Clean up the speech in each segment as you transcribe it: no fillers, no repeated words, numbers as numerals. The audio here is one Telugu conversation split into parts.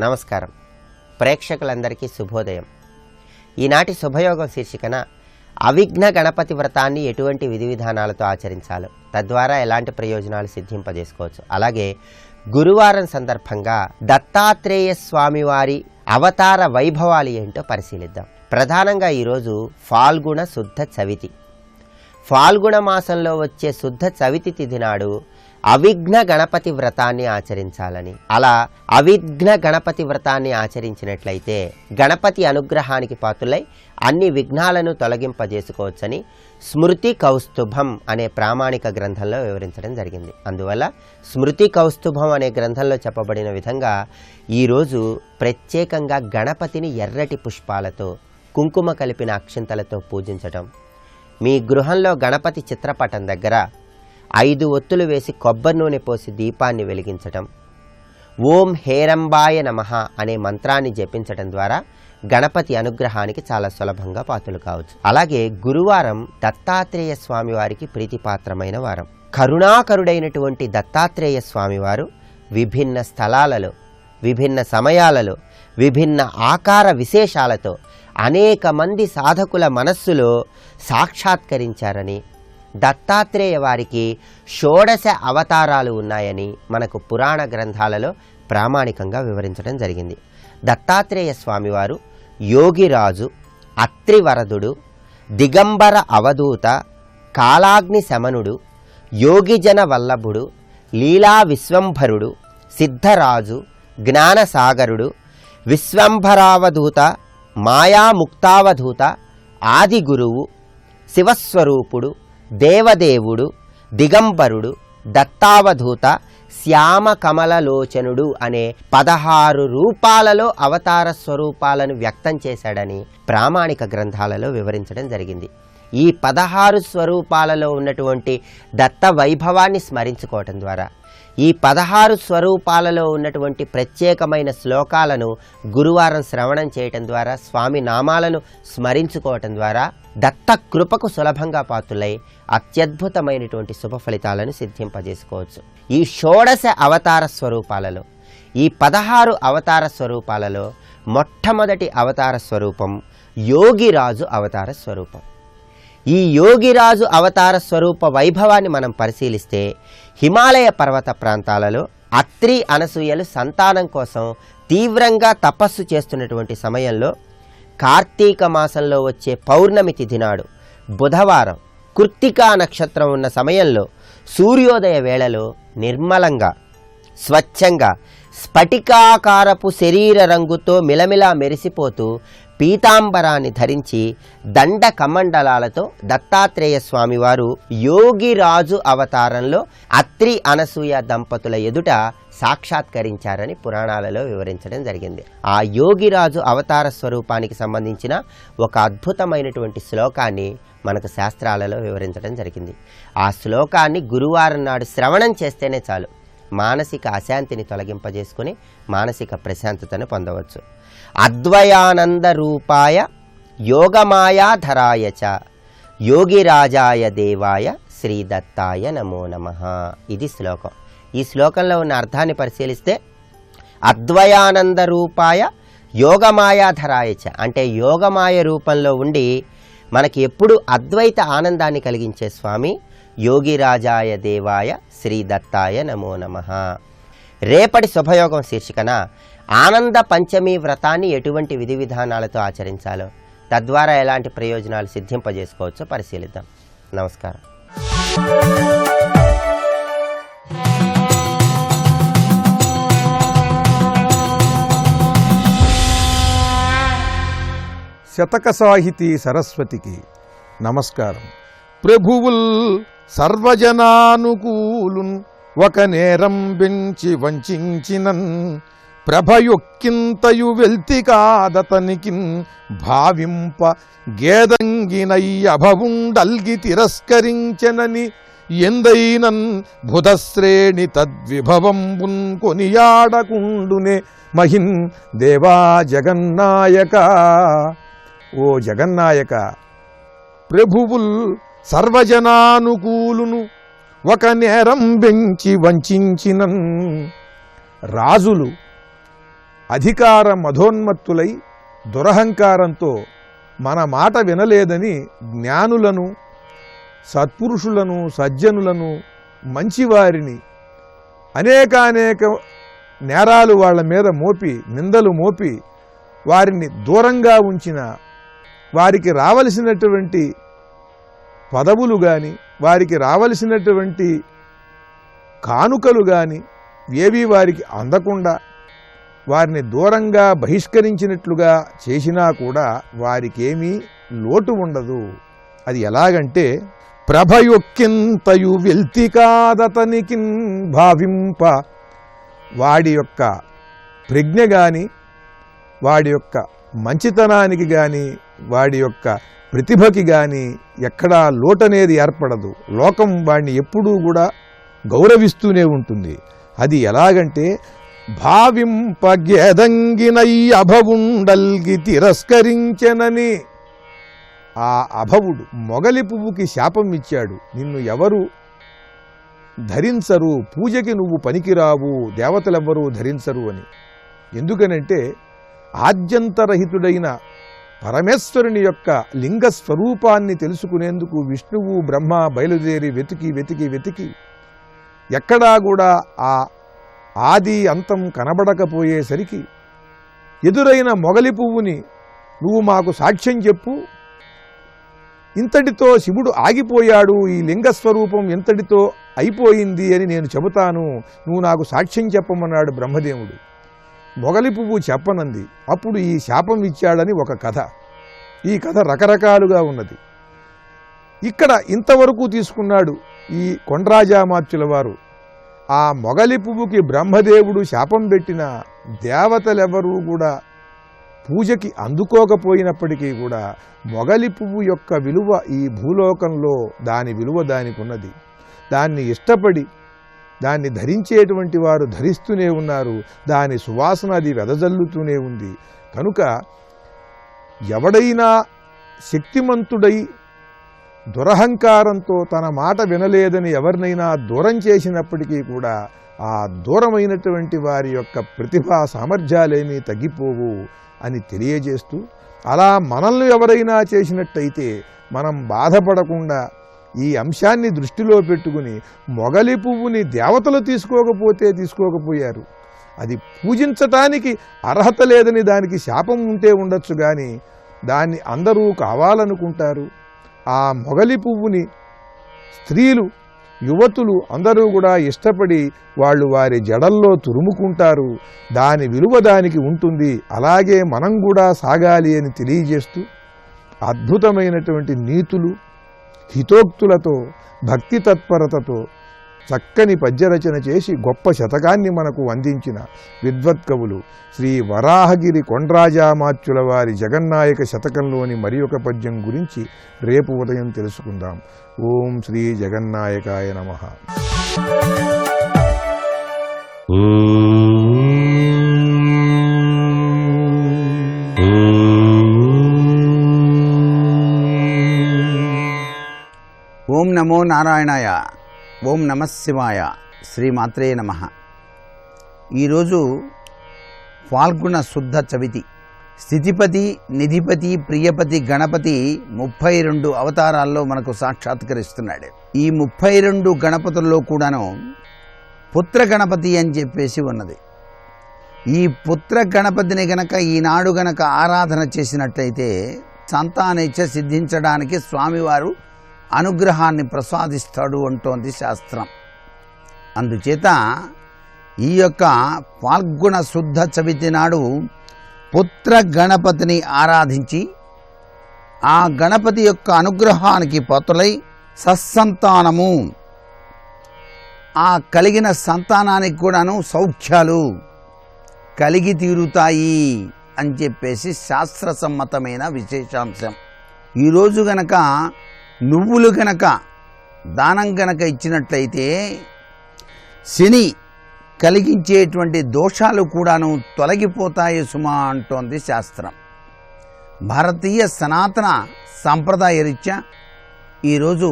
నమస్కారం. ప్రేక్షకులందరికీ శుభోదయం. ఈనాటి శుభయోగం శీర్షికన అవిఘ్న గణపతి వ్రతాన్ని ఎటువంటి విధి విధానాలతో ఆచరించాలో, తద్వారా ఎలాంటి ప్రయోజనాలు సిద్ధింపజేసుకోవచ్చు, అలాగే గురువారం సందర్భంగా దత్తాత్రేయ స్వామివారి అవతార వైభవాలు ఏంటో పరిశీలిద్దాం. ప్రధానంగా ఈరోజు ఫాల్గుణ శుద్ధ చవితి. ఫాల్గుణ మాసంలో వచ్చే శుద్ధ చవితి తిథి నాడు అవిఘ్న గణపతి వ్రతాన్ని ఆచరించాలని, అలా అవిఘ్న గణపతి వ్రతాన్ని ఆచరించినట్లయితే గణపతి అనుగ్రహానికి పాత్రులై అన్ని విఘ్నాలను తొలగింపజేసుకోవచ్చని స్మృతి కౌస్తుభం అనే ప్రామాణిక గ్రంథంలో వివరించడం జరిగింది. అందువల్ల స్మృతి కౌస్తుభం అనే గ్రంథంలో చెప్పబడిన విధంగా ఈరోజు ప్రత్యేకంగా గణపతిని ఎర్రటి పుష్పాలతో కుంకుమ కలిపిన అక్షింతలతో పూజించటం, మీ గృహంలో గణపతి చిత్రపటం దగ్గర 5 ఒత్తులు వేసి కొబ్బరి నూనె పోసి దీపాన్ని వెలిగించటం, ఓం హేరంబాయ నమః అనే మంత్రాన్ని జపించటం ద్వారా గణపతి అనుగ్రహానికి చాలా సులభంగా పాత్రలు కావచ్చు. అలాగే గురువారం దత్తాత్రేయ స్వామివారికి ప్రీతిపాత్రమైన వారం. కరుణాకరుడైనటువంటి దత్తాత్రేయ స్వామివారు విభిన్న స్థలాలలో, విభిన్న సమయాలలో, విభిన్న ఆకార విశేషాలతో అనేక మంది సాధకుల మనస్సులో సాక్షాత్కరించారని, దత్తాత్రేయ వారికి 16 అవతారాలు ఉన్నాయని మనకు పురాణ గ్రంథాలలో ప్రామాణికంగా వివరించడం జరిగింది. దత్తాత్రేయ స్వామివారు యోగిరాజు, అత్రివరదుడు, దిగంబర అవధూత, కాలాగ్ని శమనుడు, యోగిజన వల్లభుడు, లీలా విశ్వంభరుడు, సిద్ధరాజు, జ్ఞానసాగరుడు, విశ్వంభరావధూత, మాయాముక్తావధూత, ఆది గురువు, శివస్వరూపుడు, దేవదేవుడు, దిగంబరుడు, దత్తావధూత, శ్యామ కమలలోచనుడు అనే 16 రూపాలలో అవతార స్వరూపాలను వ్యక్తం చేశాడని ప్రామాణిక గ్రంథాలలో వివరించడం జరిగింది. ఈ 16 స్వరూపాలలో ఉన్నటువంటి దత్త వైభవాన్ని స్మరించుకోవటం ద్వారా, ఈ 16 స్వరూపాలలో ఉన్నటువంటి ప్రత్యేకమైన శ్లోకాలను గురువారం శ్రవణం చేయటం ద్వారా, స్వామి నామాలను స్మరించుకోవటం ద్వారా దత్త కృపకు సులభంగా పాత్రులై అత్యద్భుతమైనటువంటి శుభ ఫలితాలను సిద్ధింపజేసుకోవచ్చు. ఈ 16 అవతార స్వరూపాలలో, ఈ 16 అవతార స్వరూపాలలో మొట్టమొదటి అవతార స్వరూపం యోగిరాజు అవతార స్వరూపం. ఈ యోగిరాజు అవతార స్వరూప వైభవాన్ని మనం పరిశీలిస్తే, హిమాలయ పర్వత ప్రాంతాలలో అత్రి అనసూయలు సంతానం కోసం తీవ్రంగా తపస్సు చేస్తున్నటువంటి సమయంలో, కార్తీక మాసంలో వచ్చే పౌర్ణమి తిథి నాడు బుధవారం కృత్తికా నక్షత్రం ఉన్న సమయంలో సూర్యోదయ వేళలో నిర్మలంగా, స్వచ్ఛంగా, స్ఫటికాకారపు శరీర రంగుతో మిలమిలా మెరిసిపోతూ పీతాంబరాన్ని ధరించి దండ కమండలాలతో దత్తాత్రేయ స్వామివారు యోగిరాజు అవతారంలో అత్రి అనసూయ దంపతుల ఎదుట సాక్షాత్కరించారని పురాణాలలో వివరించడం జరిగింది. ఆ యోగిరాజు అవతార స్వరూపానికి సంబంధించిన ఒక అద్భుతమైనటువంటి శ్లోకాన్ని మనకు శాస్త్రాలలో వివరించడం జరిగింది. ఆ శ్లోకాన్ని గురువారం నాడు శ్రవణం చేస్తేనే చాలు మానసిక అశాంతిని తొలగింపజేసుకుని మానసిక ప్రశాంతతను పొందవచ్చు. అద్వయానంద రూపాయ యోగమాయాధరాయ చ యోగిరాజాయ దేవాయ శ్రీదత్తాయ నమో నమః. ఇది శ్లోకం. ఈ శ్లోకంలో ఉన్న అర్థాన్ని పరిశీలిస్తే, అద్వయానంద రూపాయ యోగమాయాధరాయ చ అంటే యోగమాయ రూపంలో ఉండి మనకి ఎప్పుడు అద్వైత ఆనందాన్ని కలిగించే స్వామి యోగిరాజాయ దేవాయ శ్రీదత్తాయ నమో నమః. రేపటి శుభయోగం శీర్షికన ఆనంద పంచమి వ్రతాన్ని ఎటువంటి విధి విధానాలతో ఆచరించాలో, తద్వారా ఎలాంటి ప్రయోజనాలు సిద్ధింపజేసుకోవచ్చో పరిశీలిద్దాం. నమస్కారం. శతక సాహితీ సరస్వతికి నమస్కారం. ప్రభువుల్ సర్వజనానుకూలున్ ఒక నేరం బెంచి వంచినన్ ప్రభయొక్కింతయు వెల్తి కాదతనికిన్ భావింప గేదంగినై అభవుండల్గి తిరస్కరించెనని ఎందైనన్ బుధశ్రేణి తద్విభవంబున్ కొనియాడకుండునే మహిన్ దేవా జగన్నాయక. ఓ జగన్నాయక, ప్రభువుల్ సర్వజనానుకూలును ఒక నేరం బెంచి వంచినన్. రాజులు అధికార మధోన్మత్తులై దురహంకారంతో మన మాట వినలేదని జ్ఞానులను, సత్పురుషులను, సజ్జనులను, మంచివారిని అనేక నేరాలు వాళ్ళ మీద మోపి, నిందలు మోపి వారిని దూరంగా ఉంచిన, వారికి రావలసినటువంటి పదవులు కానీ, వారికి రావలసినటువంటి కానుకలు కానీ ఏవి వారికి అందకుండా వారిని దూరంగా బహిష్కరించినట్లుగా చేసినా కూడా వారికేమీ లోటు ఉండదు. అది ఎలాగంటే, ప్రభయొక్కింతయు వెల్తి కాదతనికిన్ భావింప. వాడి యొక్క ప్రజ్ఞ కానీ, వాడి యొక్క మంచితనానికి కానీ, వాడి యొక్క ప్రతిభకి కానీ ఎక్కడా లోటనేది ఏర్పడదు. లోకం వాడిని ఎప్పుడూ కూడా గౌరవిస్తూనే ఉంటుంది. అది ఎలాగంటే, భావింపగేదంగినై అభవుండల్గి తిరస్కరించెనని. ఆ అభవుడు మొగలి పువ్వుకి శాపం ఇచ్చాడు, నిన్ను ఎవరు ధరించరు, పూజకి నువ్వు పనికిరావు, దేవతలెవ్వరూ ధరించరు అని. ఎందుకనంటే ఆద్యంతరహితుడైన పరమేశ్వరుని యొక్క లింగ స్వరూపాన్ని తెలుసుకునేందుకు విష్ణువు బ్రహ్మ బయలుదేరి వెతికి ఎక్కడా కూడా ఆ ఆది అంతం కనబడకపోయేసరికి ఎదురైన మొగలి పువ్వుని, నువ్వు మాకు సాక్ష్యం చెప్పు, ఇంతటితో శివుడు ఆగిపోయాడు, ఈ లింగస్వరూపం ఇంతటితో అయిపోయింది అని నేను చెబుతాను, నువ్వు నాకు సాక్ష్యం చెప్పమన్నాడు బ్రహ్మదేవుడు. మొగలి పువ్వు చెప్పనంది. అప్పుడు ఈ శాపం ఇచ్చాడని ఒక కథ. ఈ కథ రకరకాలుగా ఉన్నది. ఇక్కడ ఇంతవరకు తీసుకున్నాడు ఈ కొండ్రాజామాత్యుల వారు. ఆ మొగలి పువ్వుకి బ్రహ్మదేవుడు శాపం పెట్టిన దేవతలెవరూ కూడా పూజకి అందుకోకపోయినప్పటికీ కూడా మొగలి పువ్వు యొక్క విలువ ఈ భూలోకంలో దాని విలువ దానికి ఉన్నది. దాన్ని ఇష్టపడి దాన్ని ధరించేటువంటి వారు ధరిస్తూనే ఉన్నారు. దాని సువాసన అది వెదజల్లుతూనే ఉంది. కనుక ఎవడైనా శక్తిమంతుడై దురహంకారంతో తన మాట వినలేదని ఎవరినైనా దూరం చేసినప్పటికీ కూడా ఆ దూరమైనటువంటి వారి యొక్క ప్రతిభా సామర్థ్యాలేమీ తగ్గిపోవు అని తెలియజేస్తూ, అలా మనల్ని ఎవరైనా చేసినట్టయితే మనం బాధపడకుండా ఈ అంశాన్ని దృష్టిలో పెట్టుకుని మొగలి పువ్వుని దేవతలు తీసుకోకపోయారు. అది పూజించటానికి అర్హత లేదని దానికి శాపం ఉంటే ఉండొచ్చు, కానీ దాన్ని అందరూ కావాలనుకుంటారు. ఆ మొగలి పువ్వుని స్త్రీలు, యువతులు అందరూ కూడా ఇష్టపడి వాళ్ళు వారి జడల్లో తురుముకుంటారు. దాని విలువ దానికి ఉంటుంది. అలాగే మనం కూడా సాగాలి అని తెలియజేస్తూ అద్భుతమైనటువంటి నీతులు, హితోక్తులతో, భక్తి తత్పరతతో చక్కని పద్యరచన చేసి గొప్ప శతకాన్ని మనకు అందించిన విద్వత్కవులు శ్రీ వరాహగిరి కొండ్రాజామాత్యుల వారి జగన్నాయక శతకంలోని మరి ఒక పద్యం గురించి రేపు ఉదయం తెలుసుకుందాం. ఓం శ్రీ జగన్నాయకాయ నమః. ఓం నమో నారాయణాయ. ఓం నమః శివాయ. శ్రీమాత్రే నమః. ఈరోజు ఫాల్గుణ శుద్ధ చవితి. స్థితిపతి, నిధిపతి, ప్రియపతి గణపతి 32 అవతారాల్లో మనకు సాక్షాత్కరిస్తున్నాడు. ఈ 32 గణపతుల్లో కూడాను పుత్ర గణపతి అని చెప్పేసి ఉన్నది. ఈ పుత్ర గణపతిని గనక ఈనాడు గనక ఆరాధన చేసినట్లయితే సంతానేచ్ఛ సిద్ధించడానికి స్వామివారు అనుగ్రహాన్ని ప్రసాదిస్తాడు అంటోంది శాస్త్రం. అందుచేత ఈ యొక్క ఫాల్గుణ శుద్ధ చవితి నాడు పుత్ర గణపతిని ఆరాధించి ఆ గణపతి యొక్క అనుగ్రహానికి పాత్రులై సత్సంతానము, ఆ కలిగిన సంతానానికి కూడాను సౌఖ్యాలు కలిగి తీరుతాయి అని చెప్పేసి శాస్త్రసమ్మతమైన విశేషాంశం. ఈరోజు గనక నువ్వులు గనక దానం గనక ఇచ్చినట్లయితే శని కలిగించేటువంటి దోషాలు కూడాను తొలగిపోతాయి సుమా అంటోంది శాస్త్రం. భారతీయ సనాతన సాంప్రదాయ రీత్యా ఈరోజు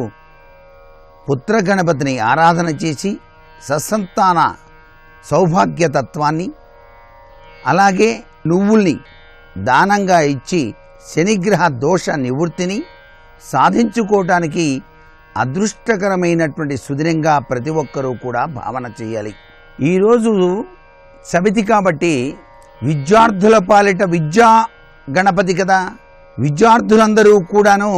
పుత్ర గణపతిని ఆరాధన చేసి సత్సంతాన సౌభాగ్యతత్వాన్ని అలాగే నువ్వుల్ని దానంగా ఇచ్చి శనిగ్రహ దోష నివృత్తిని సాధించుకోవటానికి అదృష్టకరమైనటువంటి సుదినంగా ప్రతి ఒక్కరూ కూడా భావన చేయాలి. ఈరోజు సమితి కాబట్టి విద్యార్థుల పాలిట విద్యా గణపతి కదా, విద్యార్థులందరూ కూడాను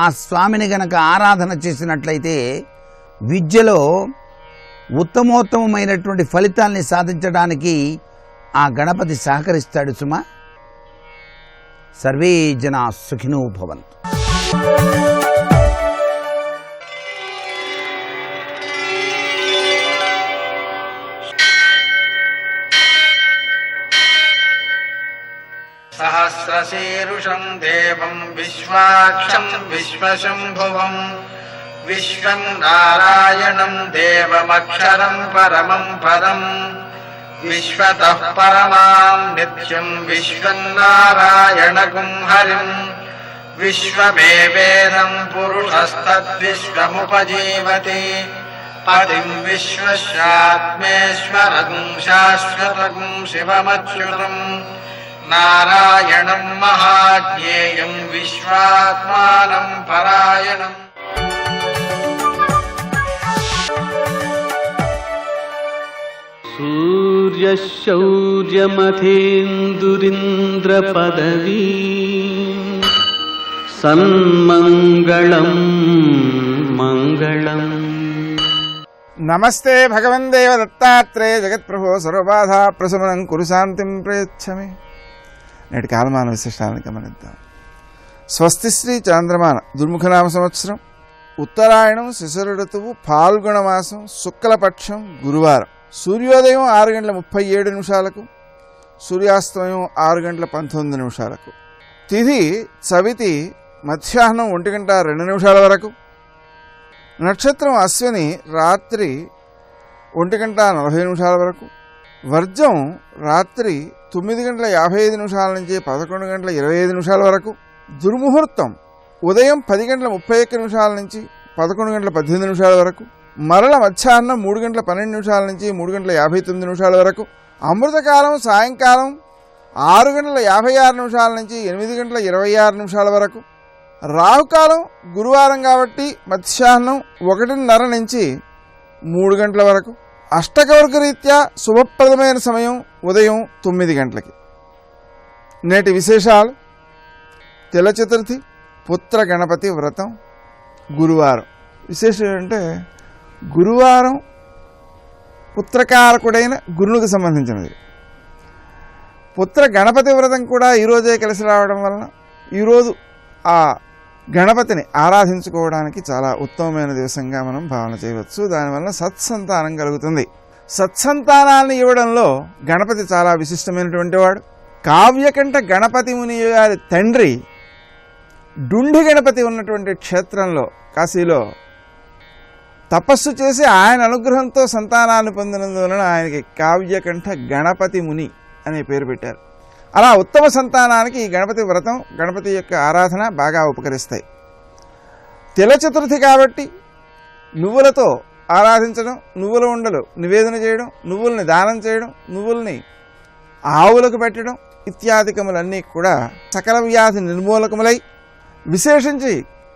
ఆ స్వామిని గనక ఆరాధన చేసినట్లయితే విద్యలో ఉత్తమోత్తమైనటువంటి ఫలితాల్ని సాధించడానికి ఆ గణపతి సహకరిస్తాడు సుమా. సర్వే జనా సుఖినో భవంతు. సహస్రశీరుషం దేవం విశ్వాక్షం విశ్వశంభువం విశ్వం నారాయణం దేవమక్షరం పరమం పదం విశ్వతః పరమాం నిత్యం విశ్వం నారాయణగుం హరిం విశ్వమేవేదం పురుషస్తద్విశ్వముపజీవతి పదిం విశ్వస్యాత్మేశ్వరం శాశ్వతం శివమచ్యుతం నారాయణం మహాజ్ఞేయం విశ్వాత్మానం పరాయణం. సూర్యశౌర్యమథేంద్రపదవీ సన్మంగళం మంగళం. నమస్తే భగవన్ దేవ దత్తాత్రేయ జగత్ప్రభో సర్వబాధా ప్రశమనం కురు శాంతిం ప్రయచ్చమే. నేటి కాలమాన విశిష్టాలను గమనిద్దాం. స్వస్తి శ్రీ చాంద్రమాన దుర్ముఖనామ సంవత్సరం, ఉత్తరాయణం, శిశిర ఋతువు, ఫాల్గుణ మాసం, శుక్లపక్షం, గురువారం. సూర్యోదయం 6:37, సూర్యాస్తమయం 6:19. తిథి చవితి మధ్యాహ్నం 1:02 వరకు. నక్షత్రం అశ్విని రాత్రి 1:40 వరకు. వర్జం రాత్రి 9:55 నుంచి 11:25 వరకు. దుర్ముహూర్తం ఉదయం 10:31 నుంచి 11:18 వరకు. మరల మధ్యాహ్నం 3:12 నుంచి 3:59 వరకు. అమృతకాలం సాయంకాలం 6:56 నుంచి 8:26 వరకు. రాహుకాలం గురువారం కాబట్టి మధ్యాహ్నం 1:30 నుంచి 3 గంటల వరకు. అష్టకవర్గ రీత్యా శుభప్రదమైన సమయం ఉదయం 9 గంటలకి. నేటి విశేషాలు: తెల చతుర్థి, పుత్ర గణపతి వ్రతం, గురువారం. విశేషం ఏంటంటే గురువారం పుత్రకారకుడైన గురునికి సంబంధించినది. పుత్ర గణపతి వ్రతం కూడా ఈరోజే కలిసి రావడం వలన ఈరోజు ఆ గణపతిని ఆరాధించుకోవడానికి చాలా ఉత్తమమైన దివసంగా మనం భావన చేయవచ్చు. దానివల్ల సత్సంతానం కలుగుతుంది. సత్సంతానాన్ని ఇవ్వడంలో గణపతి చాలా విశిష్టమైనటువంటి వాడు. కావ్యకంఠ గణపతి ముని గారి తండ్రి డుండి గణపతి ఉన్నటువంటి క్షేత్రంలో కాశీలో తపస్సు చేసి ఆయన అనుగ్రహంతో సంతానాన్ని పొందినందువలన ఆయనకి కావ్యకంఠ గణపతి ముని అనే పేరు పెట్టారు. అలా ఉత్తమ సంతానానికి ఈ గణపతి వ్రతం, గణపతి యొక్క ఆరాధన బాగా ఉపకరిస్తాయి. తెల చతుర్థి కాబట్టి నువ్వులతో ఆరాధించడం, నువ్వుల ఉండలు నివేదన చేయడం, నువ్వుల్ని దానం చేయడం, నువ్వుల్ని ఆవులకు పెట్టడం ఇత్యాదికములన్నీ కూడా సకల వ్యాధి నిర్మూలకములై, విశేషించి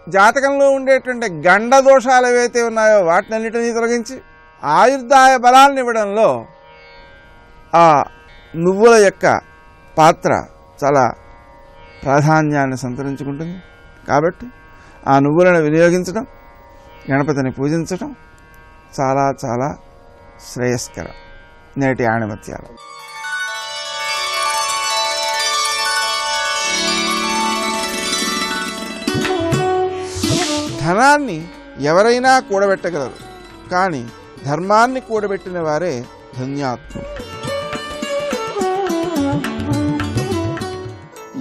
జాతకంలో ఉండేటువంటి గండ దోషాలు ఏవైతే ఉన్నాయో వాటినన్నిటినీ తొలగించి ఆయుర్దాయ బలాన్ని ఇవ్వడంలో ఆ నువ్వుల యొక్క పాత్ర చాలా ప్రాధాన్యాన్ని సంతరించుకుంటుంది. కాబట్టి ఆ నువ్వులను వినియోగించడం, గణపతిని పూజించడం చాలా చాలా శ్రేయస్కరం. నేటి ఆణిమత్యాలు. ధనాన్ని ఎవరైనా కూడబెట్టగలరు, కానీ ధర్మాన్ని కూడబెట్టిన వారే ధన్యాత్ములు.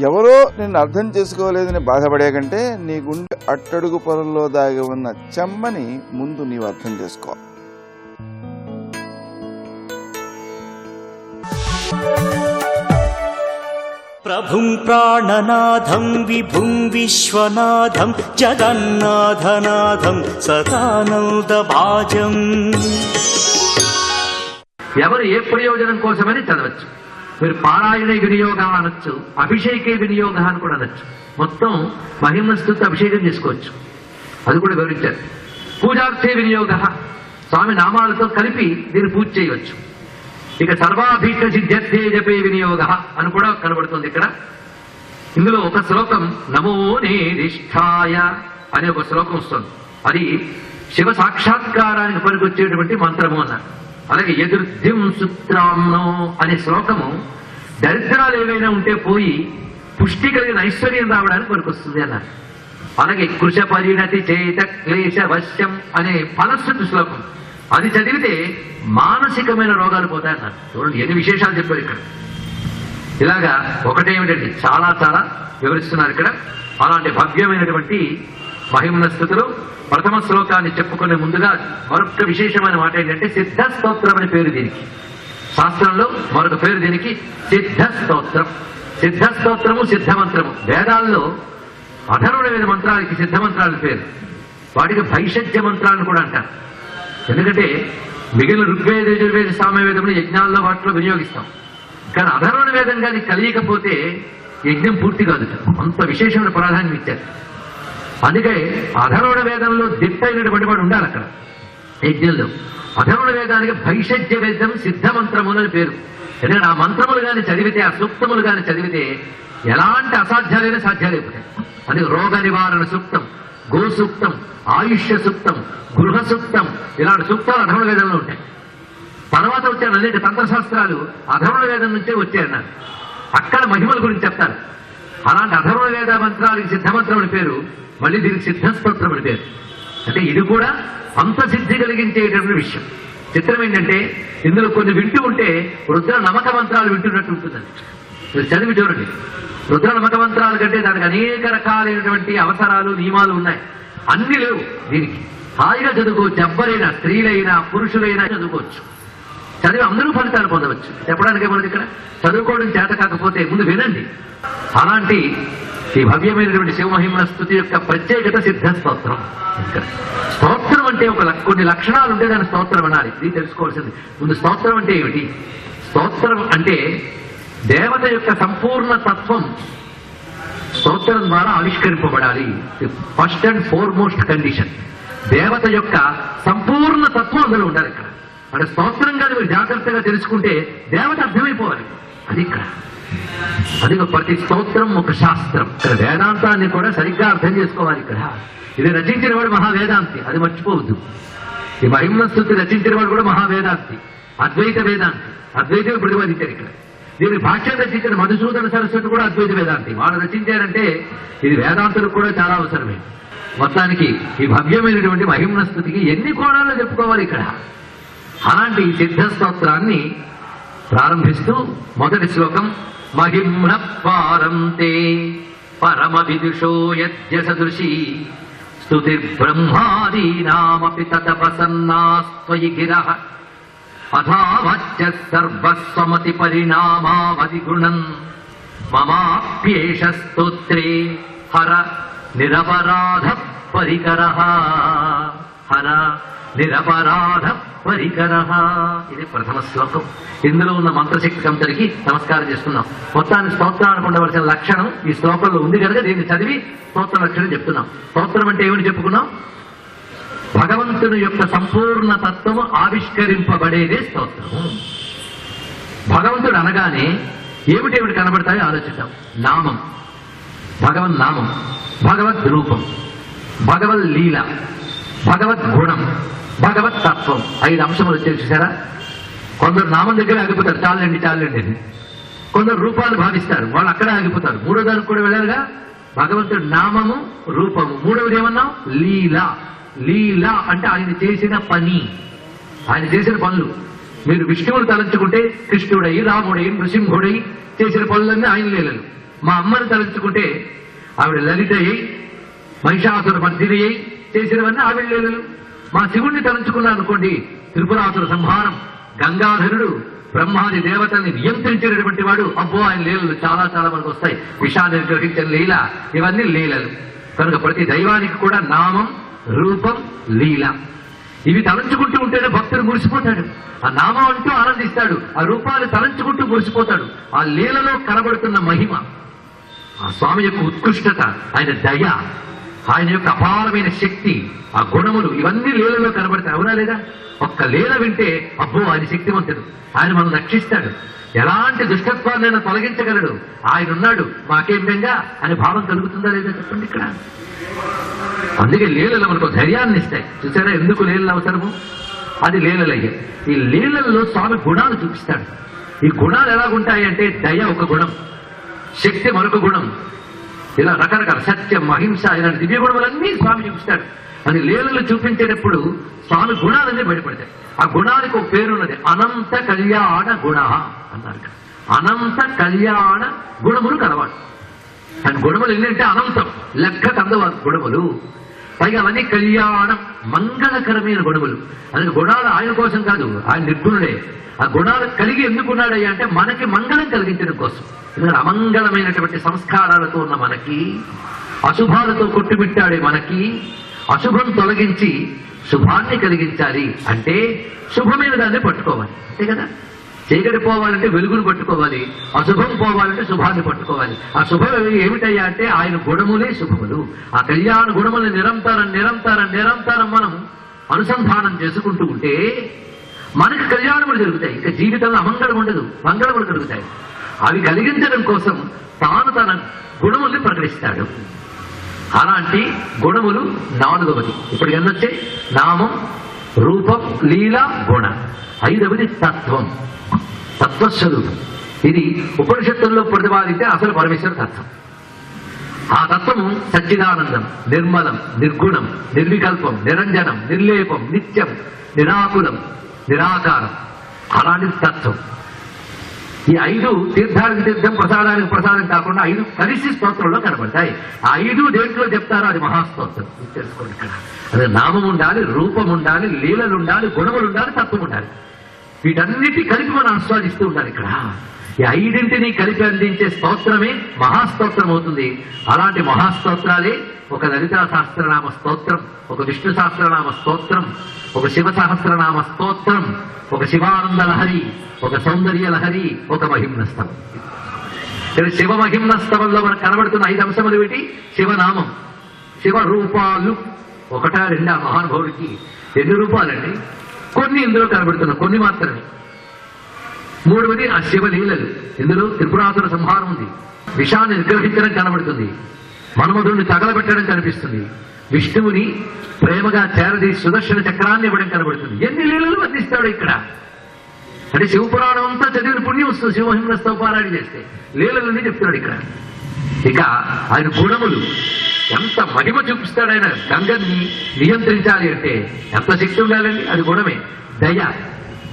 ఎవరో నిన్ను అర్థం చేసుకోలేదని బాధపడే కంటే నీ గుండె అట్టడుగు పొరల్లో దాగి ఉన్న చెమ్మని ముందు నీవు అర్థం చేసుకో. ప్రభుం ప్రాణనాథం విభుం విశ్వనాథం జగన్నాథనాథం సదానందభాజం. ఎవరు ఏ ప్రయోజనం కోసమని చదవచ్చు. మీరు పారాయణ వినియోగం అనొచ్చు, అభిషేకే వినియోగం అని కూడా అనొచ్చు. మొత్తం మహిమస్తుతి అభిషేకం చేసుకోవచ్చు, అది కూడా వివరించారు. పూజార్థే వినియోగ, స్వామి నామాలతో కలిపి దీన్ని పూజ చేయవచ్చు. ఇక సర్వాభీష్ట సిద్ధ్యర్థే జపే వినియోగ అని కూడా కనబడుతుంది ఇక్కడ. ఇందులో ఒక శ్లోకం నమో నేరిష్ఠాయ అనే ఒక శ్లోకం వస్తుంది. అది శివ సాక్షాత్కారానికి పనికొచ్చేటువంటి మంత్రము అన్నారు. అలాగే ఎదుర్ధిం సుత్రామ్నో అనే శ్లోకము దరిద్రాలు ఏవైనా ఉంటే పోయి పుష్టి కలిగిన ఐశ్వర్యం రావడానికి పనికొస్తుంది అన్నారు. అలాగే కృష పరిణతి చేత క్లేశ వశ్యం అనే ఫలశ్రుతి శ్లోకం, అది చదివితే మానసికమైన రోగాలు పోతాయన్నారు. చూడండి ఎన్ని విశేషాలు చెప్పారు ఇక్కడ. ఇలాగా ఒకటేమిటండి, చాలా చాలా వివరిస్తున్నారు ఇక్కడ. అలాంటి భవ్యమైనటువంటి మహిమన స్థుతులు. ప్రథమ శ్లోకాన్ని చెప్పుకునే ముందుగా మరొక విశేషమైన మాట ఏంటంటే సిద్ధ స్తోత్రం అని పేరు దీనికి. శాస్త్రంలో మరొక పేరు దీనికి సిద్ధ స్తోత్రం. సిద్ధ స్తోత్రము సిద్ధ మంత్రము. వేదాల్లో అధర్వణ వేద మంత్రాలకి సిద్ధ మంత్రాల పేరు, వాటికి భైషజ్య మంత్రాలను కూడా అంటారు. ఎందుకంటే మిగిలిన ఋగ్వేద యజుర్వేద సామవేదములు యజ్ఞాల్లో వాటిలో వినియోగిస్తాం, కానీ అధర్వణ వేదం కానీ కలియకపోతే యజ్ఞం పూర్తి కాదు. అంత విశేషమైన ప్రాధాన్యం ఇచ్చారు. అందుకే అధర్వణ వేదంలో దిట్టైనటువంటి వాడు ఉండాలి అక్కడ యజ్ఞంలో. అధర్వణ వేదానికి భైషజ్య వేదం సిద్ధ మంత్రములు అని పేరు. ఎందుకంటే ఆ మంత్రములు కానీ చదివితే, ఆ సూక్తములు కానీ చదివితే ఎలాంటి అసాధ్యాలైనా సాధ్యాలైపోతాయి. అది రోగ నివారణ సూక్తం, గో సూక్తం, ఆయుష్య సూక్తం, గృహ సూక్తం, ఇలాంటి సూక్తాలు అధర్వణ వేదంలో ఉంటాయి. తర్వాత వచ్చాను అనేక తంత్రశాస్త్రాలు అధర్వణ వేదం నుంచే వచ్చాయన్నారు. అక్కడ మహిమల గురించి చెప్తారు. అలాంటి అధర్వణ వేద మంత్రాలకి సిద్ధమంత్రం అని పేరు, మళ్ళీ దీనికి సిద్ధస్తోత్రం అని పేరు. అంటే ఇది కూడా అంత సిద్ధి కలిగించేటటువంటి విషయం. చిత్రం ఏంటంటే ఇందులో కొన్ని వింటూ ఉంటే రుద్ర నమక మంత్రాలు వింటున్నట్టు ఉంటుందండి. మీరు చదివి చూడండి. రుద్ర నమక మంత్రాల కంటే దానికి అనేక రకాలైనటువంటి అవసరాలు నియమాలు ఉన్నాయి. అన్ని లేవు దీనికి. హాయిగా చదువుకోవచ్చు, ఎవ్వరైనా స్త్రీలైనా పురుషులైనా చదువుకోవచ్చు. చదివి అందరూ ఫలితాలు పొందవచ్చు. చెప్పడానికి ఏమన్నది ఇక్కడ. చదువుకోవడం చేత కాకపోతే ముందు వినండి. అలాంటి ఈ భవ్యమైనటువంటి శివమహిమల స్తుతి యొక్క ప్రత్యేకత సిద్ధ స్తోత్రం. ఇక్కడ స్తోత్రం అంటే కొన్ని లక్షణాలు ఉంటే దాని స్తోత్రం అనాలి. ఇది తెలుసుకోవాల్సింది. ముందు స్తోత్రం అంటే ఏమిటి? స్తోత్రం అంటే దేవత యొక్క సంపూర్ణ తత్వం స్తోత్రం ద్వారా ఆవిష్కరింపబడాలి. ఫస్ట్ అండ్ ఫోర్మోస్ట్ కండిషన్ దేవత యొక్క సంపూర్ణ తత్వం అందులో ఉండాలి. ఇక్కడ అంటే స్తోత్రంగా మీరు జాగ్రత్తగా తెలుసుకుంటే దేవత అర్థమైపోవాలి. అది ఇక్కడ. అది ప్రతి స్తోత్రం ఒక శాస్త్రం. ఇక్కడ వేదాంతాన్ని కూడా సరిగ్గా అర్థం చేసుకోవాలి. ఇక్కడ ఇది రచించిన వాడు మహావేదాంతి, అది మర్చిపోవద్దు. ఈ మహిమ స్తుతి రచించిన వాడు కూడా మహావేదాంతి, అద్వైత వేదాంతి. అద్వైతం ప్రతిపాదించారు ఇక్కడ. దీని భాష్యం రచించిన మధుసూదన సరస్వతి కూడా అద్వైత వేదాంతి. వాళ్ళు రచించారంటే ఇది వేదాంతులకు కూడా చాలా అవసరమే. మొత్తానికి ఈ భవ్యమైనటువంటి మహిమ స్తుతికి ఎన్ని కోణాల్లో చెప్పుకోవాలి ఇక్కడ. అలాంటి సిద్ధ స్తోత్రాన్ని ప్రారంభిస్తూ మొదటి శ్లోకం మహిమ్న పారంతే పరమ విదుషో యజ్ఞ సదృశీ స్తుతి బ్రహ్మాదీనామపి తదపసన్నాస్త్వయి గిరః అథావచ్య సర్వస్వమతి పరిణామావధి గుణన్ మమాప్యేష స్తోత్రే హర నిరపరాధ పరికరః హర నిరపరాధ పరికరః. ఇది ప్రథమ శ్లోకం. ఇందులో ఉన్న మంత్రశక్తికి అందరికీ నమస్కారం చేస్తున్నాం. మొత్తాన్ని స్తోత్రానికి ఉండవలసిన లక్షణం ఈ శ్లోకంలో ఉంది కనుక దీన్ని చదివి స్తోత్ర లక్షణం చెప్తున్నాం. స్తోత్రం అంటే ఏమిటి చెప్పుకున్నాం? భగవంతుని యొక్క సంపూర్ణ తత్వము ఆవిష్కరింపబడేదే స్తోత్రము. భగవంతుడు అనగానే ఏమిటేమిటి కనబడతాయో ఆలోచిద్దాం. నామం, భగవన్ నామం, భగవద్ రూపం, భగవద్ లీల, భగవద్ గుణం, భగవత్ తత్వం. 5 అంశములు వచ్చేది చూసారా? కొందరు నామం దగ్గర ఆగిపోతారు, చాలండి చాలండి అని. కొందరు రూపాలు భావిస్తారు, వాళ్ళు అక్కడే ఆగిపోతారు. మూడో దానికి కూడా వెళ్ళారుగా. భగవంతుడు నామము, రూపము. మూడవది ఏమన్నాం? లీల. లీల అంటే ఆయన చేసిన పని, ఆయన చేసిన పనులు. మీరు విష్ణువుని తలంచుకుంటే కృష్ణుడై, రాముడై, నృసింహుడై చేసిన పనులన్నీ ఆయన లీలలు. మా అమ్మని తలంచుకుంటే ఆవిడ లలిత అయ్యి మహిషాసుర మర్దిని అయి చేసినవన్నీ ఆవిడ లీలలు. మా శివుణ్ణి తలంచుకున్నా అనుకోండి, త్రిపురాసుర సంహారం, గంగాధరుడు బ్రహ్మాది దేవతల్ని నియంత్రించేటటువంటి వాడు. అబ్బో, ఆయన లీలలు చాలా చాలా మనకు వస్తాయి. విషాన్ని గ్రహించిన లీల, ఇవన్నీ లీలలు. కనుక ప్రతి దైవానికి కూడా నామం, రూపం, లీల ఇవి తలంచుకుంటూ ఉంటేనే భక్తుడు మురిసిపోతాడు. ఆ నామం అంటూ ఆనందిస్తాడు, ఆ రూపాలు తలంచుకుంటూ మురిసిపోతాడు. ఆ లీలలో కనబడుతున్న మహిమ, ఆ స్వామి యొక్క ఉత్కృష్టత, ఆయన దయ, ఆయన యొక్క అపారమైన శక్తి, ఆ గుణములు ఇవన్నీ లీలలో కనబడతాయి. అవునా లేదా? ఒక్క లీల వింటే అబ్బో ఆయన శక్తివంతుడు, ఆయన మనం రక్షిస్తాడు, ఎలాంటి దుష్టత్వాన్ని తొలగించగలడు, ఆయన ఉన్నాడు, మాకేం బెంగా అనే భావం కలుగుతుందా లేదా చెప్పండి ఇక్కడ. అందుకే లీలలు మనకు ధైర్యాన్ని ఇస్తాయి. చూసారా ఎందుకు లీలలు అవసరము? అది లీలలయ్యే. ఈ లీలల్లో స్వామి గుణాలు చూపిస్తాడు. ఈ గుణాలు ఎలాగుంటాయి అంటే దయ ఒక గుణం, శక్తి మరొక గుణం, ఇలా రకరకాల సత్యం, అహింస ఇలాంటి దివ్య గుణములన్నీ స్వామి చూపిస్తాడు. అని లీలలు చూపించేటప్పుడు స్వామి గుణాలన్నీ బయటపడతాయి. ఆ గుణానికి ఒక పేరున్నది, అనంత కళ్యాణ గుణ అన్నారు. అనంత కళ్యాణ గుణములు కలవాడు. ఆయన గుణములు ఏంటంటే అనంతం, లెక్క కందవ గుణములు. పైగా అవన్నీ కళ్యాణం, మంగళకరమైన గుణములు. అందుకే గుణాలు ఆయన కోసం కాదు, ఆయన నిర్గుణుడే. ఆ గుణాలు కలిగి ఎందుకున్నాడయ్యా అంటే మనకి మంగళం కలిగించడం కోసం. ఎందుకంటే అమంగళమైనటువంటి సంస్కారాలతో ఉన్న మనకి, అశుభాలతో కొట్టుమిట్టాడే మనకి అశుభం తొలగించి శుభాన్ని కలిగించాలి అంటే శుభమైన దాన్ని పట్టుకోవాలి, అంతే కదా. చీకటి పోవాలంటే వెలుగును పట్టుకోవాలి, అశుభం పోవాలంటే శుభాన్ని పట్టుకోవాలి. ఆ శుభం ఏమిటయ్యా అంటే ఆయన గుణములే శుభములు. ఆ కళ్యాణ గుణములను నిరంతరం నిరంతరం నిరంతరం మనం అనుసంధానం చేసుకుంటూ ఉంటే మనకి కళ్యాణములు జరుగుతాయి. ఇంకా జీవితంలో అమంగళం ఉండదు, మంగళములు కలుగుతాయి. అవి కలిగించడం కోసం తాను తన గుణముల్ని ప్రకటిస్తాడు. అలాంటి గుణములు 4వది. ఇప్పుడు ఎన్నొచ్చే? నామం, రూపం, లీల, గుణ. 5వది తత్వం, తత్వస్వరూపం. ఇది ఉపనిషత్తుల్లో ప్రతిపాదించే అసలు పరమేశ్వర తత్వం. ఆ తత్వము సచ్చిదానందం, నిర్మలం, నిర్గుణం, నిర్వికల్పం, నిరంజనం, నిర్లేపం, నిత్యం, నిరాకులం, నిరాకారం. అలాంటి తత్వం. ఈ 5 తీర్థానికి తీర్థం, ప్రసాదానికి ప్రసాదం కాకుండా 5 కలిసి స్తోత్రంలో కనబడతాయి. ఆ 5 దేంట్లో చెప్తారో అది మహాస్తోత్రం. తెలుసుకోండి ఇక్కడ. అదే నామం ఉండాలి, రూపం ఉండాలి, లీలలు ఉండాలి, గుణములు ఉండాలి, తత్వం ఉండాలి. వీటన్నిటి కలిపి మనం ఆస్వాదిస్తూ ఉండాలి ఇక్కడ. ఈ 5ంటిని కలిపి అందించే స్తోత్రమే మహాస్తోత్రం అవుతుంది. అలాంటి మహాస్తోత్రాలే ఒక లలితా సహస్రనామ స్తోత్రం, ఒక విష్ణు సహస్రనామ స్తోత్రం, ఒక శివ సహస్రనామ స్తోత్రం, ఒక శివానంద లహరి, ఒక సౌందర్య లహరి, ఒక మహిమ్నస్తవం. శివ మహిమ్నస్తవంలో మనకు కనబడుతున్న 5 అంశములు ఏమిటి? శివనామం, శివ రూపాలు. 1, 2 మహానుభావుడికి ఎన్ని రూపాలండి? కొన్ని ఇందులో కనబడుతున్నాయి, కొన్ని మాత్రమే. 3వది ఆ శివలీలలు. ఇందులో త్రిపురాసుర సంహారం ఉంది, విషాన్ని నిగ్రహించడం కనబడుతుంది, మన్మధుడిని తగలబెట్టడం కనిపిస్తుంది, విష్ణువుని ప్రేమగా చేరదీసి సుదర్శన చక్రాన్ని ఇవ్వడం కనబడుతుంది. ఎన్ని లీలలు వర్ణిస్తాడు ఇక్కడ. అంటే శివపురాణం అంతా చదివిన పుణ్యం వస్తుంది శివహిమ్నస్తో పారాయణ చేస్తే. లీలలని చెప్తున్నాడు ఇక్కడ. ఇక ఆయన గుణములు ఎంత మహిమ చూపిస్తాడు. ఆయన గంగని నియంత్రించాలి అంటే ఎంత శక్తి ఉండాలండి, అది గుణమే. దయ,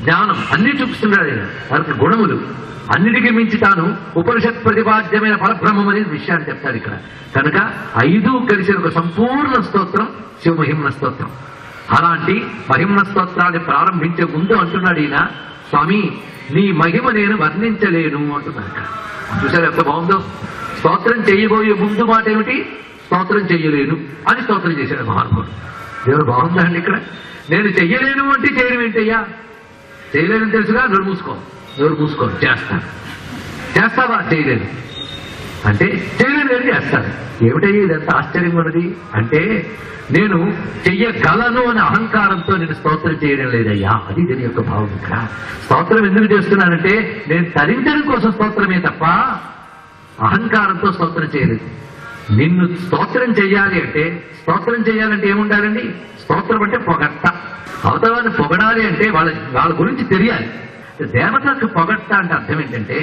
జ్ఞానం అన్ని చూపిస్తున్నాడు ఆయన. వారికి గుణములు అన్నిటికీ మించి తాను ఉపనిషత్ ప్రతిపాద్యమైన పరబ్రహ్మం అనే విషయాన్ని చెప్తాడు ఇక్కడ. కనుక 5 కలిసిన ఒక సంపూర్ణ స్తోత్రం శివ మహిమ్న స్తోత్రం. అలాంటి మహిమ్న స్తోత్రాన్ని ప్రారంభించే ముందు అంటున్నాడు ఈయన, స్వామి నీ మహిమ నేను వర్ణించలేను అంటున్నాడు ఇక్కడ. చూసారు ఎంత బాగుందో. స్తోత్రం చేయబోయే ముందు మాట ఏమిటి? స్తోత్రం చెయ్యలేను అని స్తోత్రం చేశాడు మహానుభావుడు. దేవుడు బాగుందా అండి ఇక్కడ. నేను చెయ్యలేను అంటే చేయడం ఏంటయ్యా? చేయలేని తెలుసుగా, నోరు మూసుకో చేస్తాను. చేస్తావా? చేయలేదు అంటే చేయలేదు అని చేస్తాను. ఏమిటయ్యా ఇదంతా ఆశ్చర్యంగా ఉన్నది అంటే, నేను చెయ్యగలను అనే అహంకారంతో నేను స్తోత్రం చేయడం లేదయ్యా. అది దీని యొక్క భావం ఇక్కడ. స్తోత్రం ఎందుకు చేస్తున్నానంటే నేను తరించడం కోసం స్తోత్రమే తప్ప అహంకారంతో స్తోత్రం చేయలేదు. నిన్ను స్తోత్రం చెయ్యాలి అంటే, స్తోత్రం చేయాలంటే ఏముండాలండి? స్తోత్రం అంటే పొగట్ట. అవతలని పొగడాలి అంటే వాళ్ళ గురించి తెలియాలి. దేవతలకు పొగట్ట అంటే అర్థం ఏంటంటే,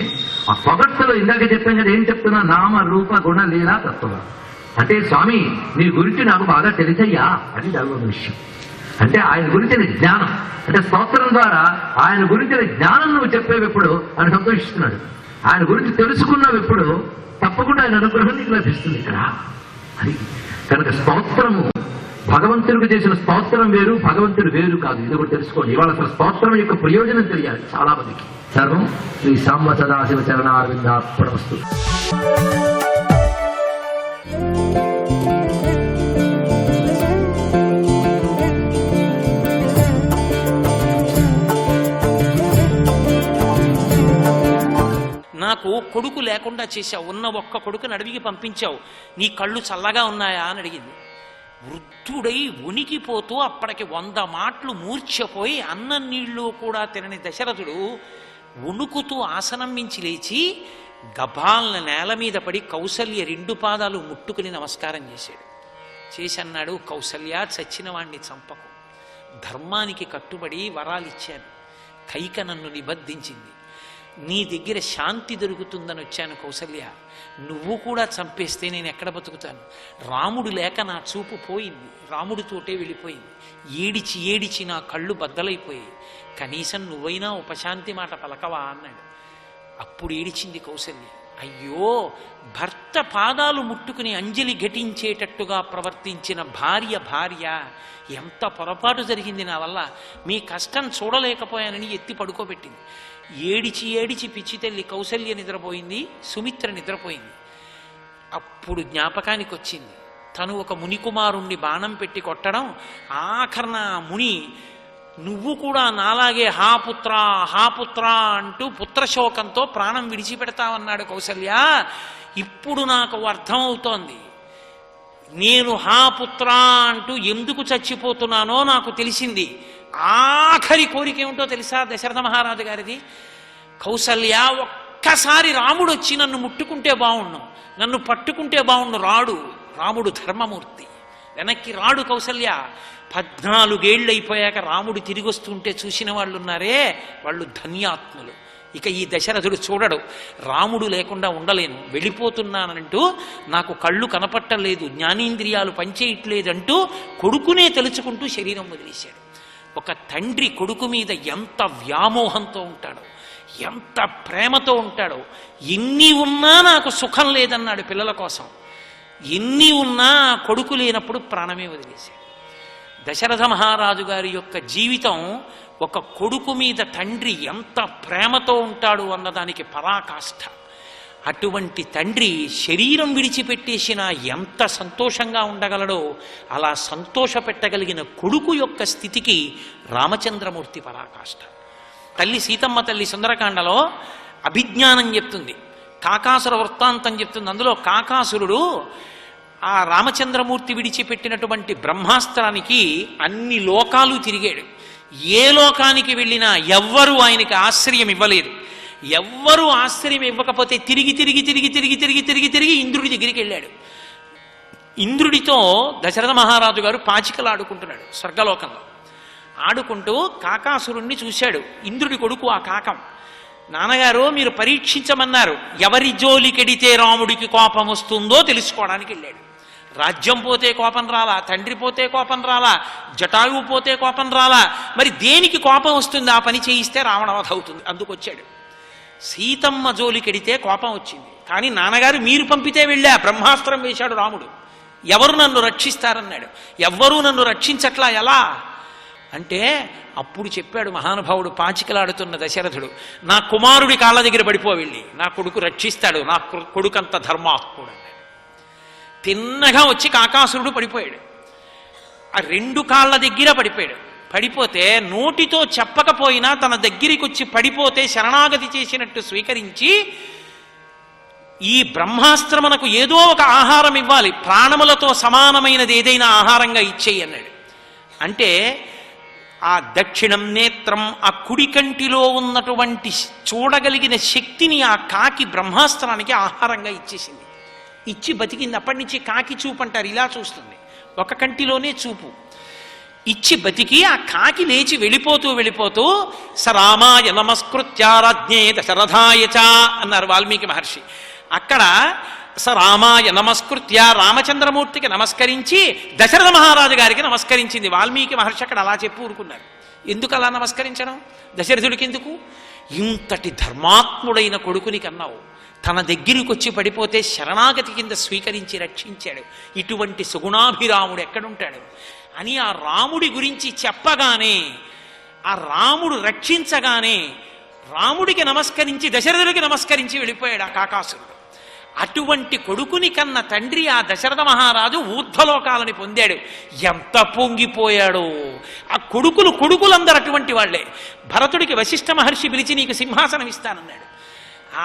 ఆ పొగట్టలో ఇందాక చెప్పాం కదా, ఏం చెప్తున్నా? నామ, రూప, గుణ, లీలా, తత్వం. అంటే స్వామి నీ గురించి నాకు బాగా తెలిసయ్యా అని దాని విషయం. అంటే ఆయన గురించిన జ్ఞానం. అంటే స్తోత్రం ద్వారా ఆయన గురించిన జ్ఞానం నువ్వు చెప్పేటప్పుడు ఆయన సంతోషిస్తున్నాడు. ఆయన గురించి తెలుసుకున్నావు ఎప్పుడు తప్పకుండా ఆయన అనుగ్రహం నీకు లభిస్తుంది ఇక్కడ. అది కనుక స్తోత్రము, భగవంతుడికి చేసిన స్తోత్రం వేరు, భగవంతుడు వేరు కాదు. ఇది కూడా తెలుసుకోండి. ఇవాళ అసలు స్తోత్రం యొక్క ప్రయోజనం తెలియాలి చాలా మందికి. సర్వం శ్రీ సాంబ సదాశివ చరణారవిందార్పణమస్తు. నాకు కొడుకు లేకుండా చేశావు, ఉన్న ఒక్క కొడుకుని అడవికి పంపించావు, నీ కళ్ళు చల్లగా ఉన్నాయా అని అడిగింది. వృద్ధుడై ఉనికిపోతూ అప్పటికి 100 మాటలు మూర్ఛపోయి అన్నం నీళ్లు కూడా తినని దశరథుడు వణుకుతూ ఆసనం మించి లేచి గభాల్న నేల మీద పడి కౌసల్య 2 పాదాలు ముట్టుకుని నమస్కారం చేశాడు. చేసి అన్నాడు, కౌసల్య, చచ్చిన వాణ్ణి చంపకు, ధర్మానికి కట్టుబడి వరాలిచ్చాను, కైక నన్ను నిబద్ధించింది, నీ దగ్గర శాంతి దొరుకుతుందని వచ్చాను కౌసల్య, నువ్వు కూడా చంపేస్తే నేను ఎక్కడ బతుకుతాను? రాముడు లేక నా చూపు పోయింది, రాముడితోటే వెళ్ళిపోయింది, ఏడిచి ఏడిచి నా కళ్ళు బద్దలైపోయాయి, కనీసం నువ్వైనా ఉపశాంతి మాట పలకవా అన్నాడు. అప్పుడు ఏడిచింది కౌసల్య. అయ్యో, భర్త పాదాలు ముట్టుకుని అంజలి ఘటించేటట్టుగా ప్రవర్తించిన భార్య ఎంత పొరపాటు జరిగింది నా వల్ల, మీ కష్టం చూడలేకపోయానని ఎత్తి పడుకోబెట్టింది. ఏడిచి ఏడిచి పిచ్చి తల్లి కౌసల్య నిద్రపోయింది, సుమిత్ర నిద్రపోయింది. అప్పుడు జ్ఞాపకానికి వచ్చింది, తను ఒక మునికుమారుణ్ణి బాణం పెట్టి కొట్టడం, ఆఖరణ ముని నువ్వు కూడా నాలాగే హాపుత్ర అంటూ పుత్రశోకంతో ప్రాణం విడిచిపెడతావన్నాడు కౌసల్య. ఇప్పుడు నాకు అర్థమవుతోంది, నేను హాపుత్ర అంటూ ఎందుకు చచ్చిపోతున్నానో నాకు తెలిసింది. ఆఖరి కోరిక ఏమిటో తెలుసా దశరథ మహారాజు గారిది? కౌసల్య, ఒక్కసారి రాముడు వచ్చి నన్ను ముట్టుకుంటే బాగుండు, నన్ను పట్టుకుంటే బాగుండు. రాముడు ధర్మమూర్తి, వెనక్కి రాడు కౌసల్య. 14 ఏళ్ళు అయిపోయాక రాముడు తిరిగి వస్తుంటే చూసిన వాళ్ళు ఉన్నారే, వాళ్ళు ధన్యాత్ములు. ఇక ఈ దశరథుడు చూడడు, రాముడు లేకుండా ఉండలేను, వెళ్ళిపోతున్నానంటూ నాకు కళ్ళు కనపట్టలేదు, జ్ఞానేంద్రియాలు పనిచేయట్లేదంటూ కొడుకునే తలుచుకుంటూ శరీరం వదిలేశాడు. ఒక తండ్రి కొడుకు మీద ఎంత వ్యామోహంతో ఉంటాడో, ఎంత ప్రేమతో ఉంటాడో. ఎన్ని ఉన్నా నాకు సుఖం లేదన్నాడు పిల్లల కోసం, ఎన్ని ఉన్నా కొడుకు లేనప్పుడు ప్రాణమే వదిలేశాడు. దశరథ మహారాజు గారి యొక్క జీవితం ఒక కొడుకు మీద తండ్రి ఎంత ప్రేమతో ఉంటాడు అన్నదానికి పరాకాష్ఠ. అటువంటి తండ్రి శరీరం విడిచిపెట్టేసినా ఎంత సంతోషంగా ఉండగలడో అలా సంతోషపెట్టగలిగిన కొడుకు యొక్క స్థితికి రామచంద్రమూర్తి పరాకాష్ఠ. తల్లి సీతమ్మ తల్లి సుందరకాండలో అభిజ్ఞానం చెప్తుంది, కాకాసుర వృత్తాంతం చెప్తుంది. అందులో కాకాసురుడు ఆ రామచంద్రమూర్తి విడిచిపెట్టినటువంటి బ్రహ్మాస్త్రానికి అన్ని లోకాలు తిరిగాడు. ఏ లోకానికి వెళ్ళినా ఎవ్వరూ ఆయనకి ఆశ్రయం ఇవ్వలేదు. ఎవ్వరూ ఆశ్రయం ఇవ్వకపోతే తిరిగి తిరిగి తిరిగి తిరిగి తిరిగి తిరిగి తిరిగి ఇంద్రుడి దగ్గరికి వెళ్ళాడు. ఇంద్రుడితో దశరథ మహారాజు గారు పాచికలు ఆడుకుంటున్నాడు స్వర్గలోకంలో. ఆడుకుంటూ కాకాసురుణ్ణి చూశాడు, ఇంద్రుడి కొడుకు ఆ కాకం. నాన్నగారు మీరు పరీక్షించమన్నారు, ఎవరి జోలికెడితే రాముడికి కోపం వస్తుందో తెలుసుకోవడానికి వెళ్ళాడు. రాజ్యం పోతే కోపం రాలా, తండ్రి పోతే కోపం రాలా, జటాయువు పోతే కోపం రాలా, మరి దేనికి కోపం వస్తుంది? ఆ పని చేయిస్తే రావణవధ అవుతుంది, అందుకొచ్చాడు. సీతమ్మ జోలికెడితే కోపం వచ్చింది, కానీ నాన్నగారు మీరు పంపితే వెళ్ళా, బ్రహ్మాస్త్రం వేశాడు రాముడు, ఎవరు నన్ను రక్షిస్తారన్నాడు. ఎవ్వరూ నన్ను రక్షించట్లా, ఎలా అంటే అప్పుడు చెప్పాడు మహానుభావుడు పాచికలాడుతున్న దశరథుడు, నా కుమారుడి కాళ్ళ దగ్గర పడిపో వెళ్ళి, నా కొడుకు రక్షిస్తాడు, నా కొడుకంత ధర్మాత్ముడు అన్నాడు. తిన్నగా వచ్చి కాకాసురుడు పడిపోయాడు. ఆ 2 కాళ్ళ దగ్గర పడిపోయాడు. పడిపోతే నోటితో చెప్పకపోయినా తన దగ్గరికి వచ్చి పడిపోతే శరణాగతి చేసినట్టు స్వీకరించి, ఈ బ్రహ్మాస్త్రమునకు ఏదో ఒక ఆహారం ఇవ్వాలి, ప్రాణములతో సమానమైనది ఏదైనా ఆహారంగా ఇచ్చేయి అన్నాడు. అంటే ఆ దక్షిణం నేత్రం, ఆ కుడి కంటిలో ఉన్నటువంటి చూడగలిగిన శక్తిని ఆ కాకి బ్రహ్మాస్త్రానికి ఆహారంగా ఇచ్చేసింది. ఇచ్చి బతికింది. అప్పటి నుంచి కాకి చూపు అంటారు, ఇలా చూస్తుంది, ఒక కంటిలోనే చూపు. ఇచ్చి బతికి ఆ కాకి లేచి వెళ్ళిపోతూ సరామాయ నమస్కృత్యారాజ్ఞే దశరథాయచ అన్నారు వాల్మీకి మహర్షి. అక్కడ సరామాయ నమస్కృత్య రామచంద్రమూర్తికి నమస్కరించి దశరథ మహారాజు గారికి నమస్కరించింది. వాల్మీకి మహర్షి అక్కడ అలా చెప్పి ఊరుకున్నారు. ఎందుకు అలా నమస్కరించడం? దశరథుడికి ఎందుకు? ఇంతటి ధర్మాత్ముడైన కొడుకుని కన్నావు, తన దగ్గరికి వచ్చి పడిపోతే శరణాగతి కింద స్వీకరించి రక్షించాడు, ఇటువంటి సుగుణాభిరాముడు ఎక్కడుంటాడు అని ఆ రాముడి గురించి చెప్పగానే, ఆ రాముడు రక్షించగానే రాముడికి నమస్కరించి దశరథుడికి నమస్కరించి వెళ్ళిపోయాడు ఆ కాకాసురుడు. అటువంటి కొడుకుని కన్న తండ్రి ఆ దశరథ మహారాజు ఊర్ధ్వలోకాలని పొందాడు. ఎంత పొంగిపోయాడో! ఆ కొడుకులందరూ అటువంటి వాళ్లే. భరతుడికి వశిష్ఠ మహర్షి పిలిచి నీకు సింహాసనం ఇస్తానన్నాడు.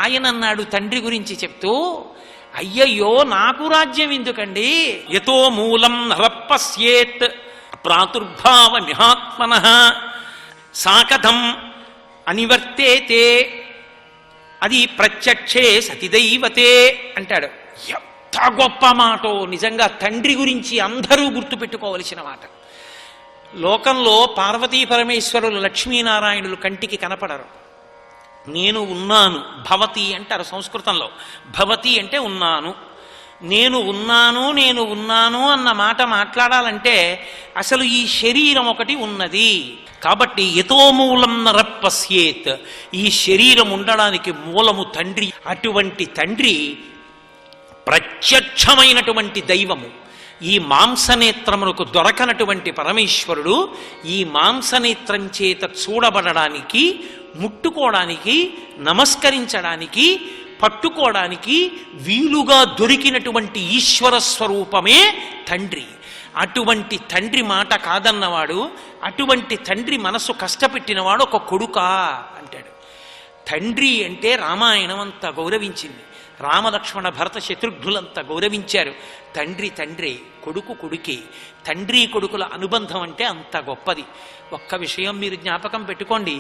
ఆయన అన్నాడు తండ్రి గురించి చెప్తూ, అయ్యయ్యో నాకు రాజ్యం ఎందుకండి, యతో మూలం నరపశ్యేత్ ప్రాతుర్భావ మిహాత్మనః సాకథం అనివర్తేతే అది ప్రత్యక్షే సతిదైవతే అంటాడు. ఎంత గొప్ప మాటో! నిజంగా తండ్రి గురించి అందరూ గుర్తుపెట్టుకోవలసిన మాట. లోకంలో పార్వతీ పరమేశ్వరులు లక్ష్మీనారాయణులు కంటికి కనపడరు. నేను ఉన్నాను భవతి అంటారు సంస్కృతంలో. భవతి అంటే ఉన్నాను. నేను ఉన్నాను అన్న మాట మాట్లాడాలంటే అసలు ఈ శరీరం ఒకటి ఉన్నది. కాబట్టి యతో మూలం నరపశ్యేత్, ఈ శరీరం ఉండడానికి మూలము తండ్రి. అటువంటి తండ్రి ప్రత్యక్షమైనటువంటి దైవము. ఈ మాంసనేత్రమునకు దొరకనటువంటి పరమేశ్వరుడు ఈ మాంసనేత్రం చేత చూడబడడానికి, ముట్టుకోవడానికి, నమస్కరించడానికి, పట్టుకోవడానికి వీలుగా దొరికినటువంటి ఈశ్వర స్వరూపమే తండ్రి. అటువంటి తండ్రి మాట కాదన్నవాడు, అటువంటి తండ్రి మనసు కష్టపెట్టినవాడు ఒక కొడుకా అంటాడు. తండ్రి అంటే రామాయణం అంత గౌరవించింది. రామలక్ష్మణ భరత శత్రుఘ్నులంతా గౌరవించారు. తండ్రి తండ్రి, కొడుకు కొడుకే. తండ్రి కొడుకుల అనుబంధం అంటే అంత గొప్పది. ఒక్క విషయం మీరు జ్ఞాపకం పెట్టుకోండి.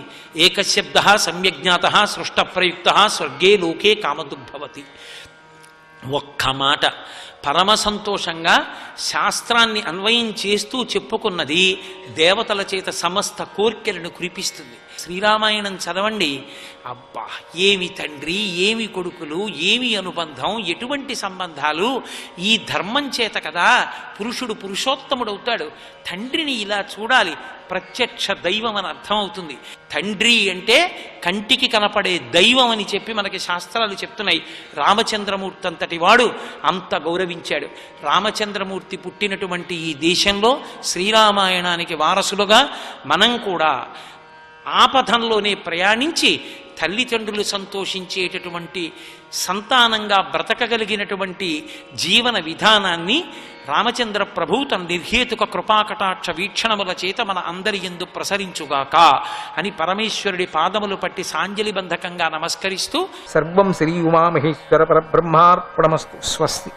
ఏకశబ్ద సమ్యజ్ఞాత సృష్ట ప్రయుక్త స్వర్గే లోకే కామదుగ్భవతి. ఒక్క మాట పరమ సంతోషంగా శాస్త్రాన్ని అన్వయం చేస్తూ చెప్పుకున్నది దేవతల చేత సమస్త కోర్కెలను కురిపిస్తుంది. శ్రీరామాయణం చదవండి. అబ్బా, ఏమి తండ్రి, ఏమి కొడుకులు, ఏమి అనుబంధం, ఎటువంటి సంబంధాలు! ఈ ధర్మం చేత కదా పురుషుడు పురుషోత్తముడవుతాడు. తండ్రిని ఇలా చూడాలి. ప్రత్యక్ష దైవం అని అర్థమవుతుంది. తండ్రి అంటే కంటికి కనపడే దైవం అని చెప్పి మనకి శాస్త్రాలు చెప్తున్నాయి. రామచంద్రమూర్తి అంతటి వాడు అంత గౌరవించాడు. రామచంద్రమూర్తి పుట్టినటువంటి ఈ దేశంలో శ్రీరామాయణానికి వారసులుగా మనం కూడా ఆపథంలోనే ప్రయాణించి తల్లిదండ్రులు సంతోషించేటటువంటి సంతానంగా బ్రతకగలిగినటువంటి జీవన విధానాన్ని రామచంద్ర ప్రభు తన నిర్హేతుక కృపాకటాక్ష వీక్షణముల చేత మన అందరి యందు ప్రసరించుగాక అని పరమేశ్వరుడి పాదములు పట్టి సాంజలి బంధకంగా నమస్కరిస్తూ సర్వం శ్రీ ఉమామహేశ్వర పరబ్రహ్మార్పణమస్తు. స్వస్తి.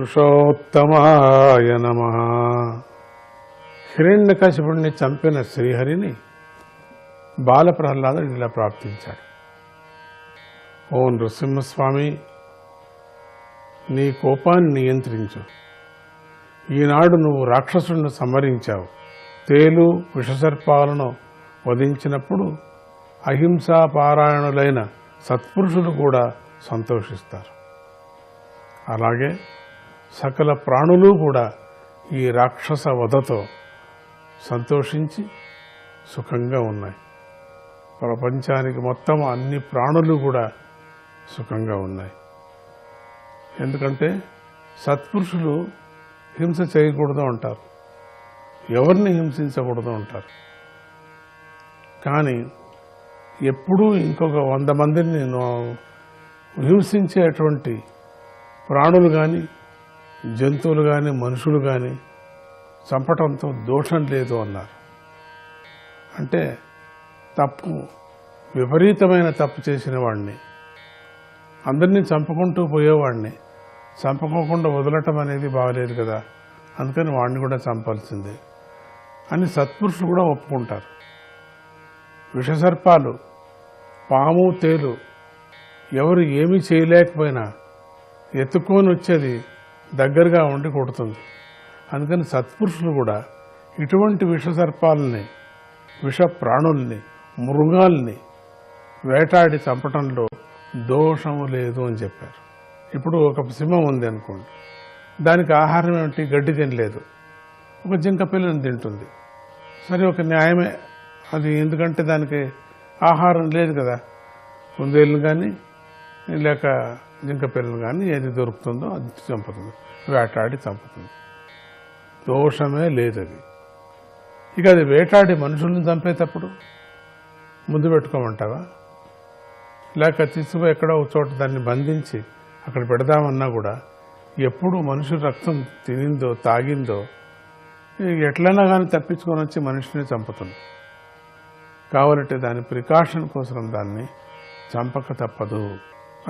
పురుషోత్తమాయ నమః. హిరణ్యకశిపుడిని చంపిన శ్రీహరిని బాలప్రహ్లాదుడు ఇలా ప్రార్థించాడు. ఓ నృసింహస్వామి, నీ కోపాన్ని నియంత్రించు. ఈనాడు నువ్వు రాక్షసులను సంహరించావు. తేలు విషసర్పాలను వధించినప్పుడు అహింసాపారాయణులైన సత్పురుషులు కూడా సంతోషిస్తారు. అలాగే సకల ప్రాణులు కూడా ఈ రాక్షస వధతో సంతోషించి సుఖంగా ఉన్నాయి. ప్రపంచానికి మొత్తం అన్ని ప్రాణులు కూడా సుఖంగా ఉన్నాయి. ఎందుకంటే సత్పురుషులు హింస చేయకూడదు అంటారు, ఎవరిని హింసించకూడదు అంటారు. కానీ ఎప్పుడూ ఇంకొక 100 మందిని హింసించేటువంటి ప్రాణులు కానీ, జంతువులు కానీ, మనుషులు కానీ చంపటంతో దోషం లేదు అన్నారు. అంటే తప్పు, విపరీతమైన తప్పు చేసిన వాడిని, అందరినీ చంపుకుంటూ పోయేవాడిని చంపకోకుండా వదలటం అనేది బాగలేదు కదా, అందుకని వాడిని కూడా చంపాల్సిందే అని సత్పురుషులు కూడా ఒప్పుకుంటారు. విషసర్పాలు, పాము, తేలు ఎవరు ఏమీ చేయలేకపోయినా ఎత్తుకొని వచ్చేది దగ్గరగా ఉండి కొడుతుంది. అందుకని సత్పురుషులు కూడా ఇటువంటి విషసర్పాలని, విష ప్రాణుల్ని, మృగాల్ని వేటాడి చంపటంలో దోషము లేదు అని చెప్పారు. ఇప్పుడు ఒక సింహం ఉంది అనుకోండి, దానికి ఆహారం ఏమిటి? గడ్డి తినలేదు, ఒక జింక పిల్లని తింటుంది. సరే, ఒక న్యాయమే అది, ఎందుకంటే దానికి ఆహారం లేదు కదా. కుందేళ్ళు కానీ లేక జింక పిల్లలు కానీ ఏది దొరుకుతుందో అది చంపుతుంది, వేటాడి చంపుతుంది, దోషమే లేదు అది. ఇక అది వేటాడి మనుషుల్ని చంపేటప్పుడు ముద్దు పెట్టుకోమంటావా? లేక తీసుకుపోయి ఎక్కడో ఒక చోట దాన్ని బంధించి అక్కడ పెడదామన్నా కూడా ఎప్పుడు మనుషుల రక్తం తినిందో తాగిందో ఎట్లైనా కానీ తప్పించుకొని వచ్చి మనిషిని చంపుతుంది. కావాలంటే దాని ప్రికాషన్ కోసం దాన్ని చంపక తప్పదు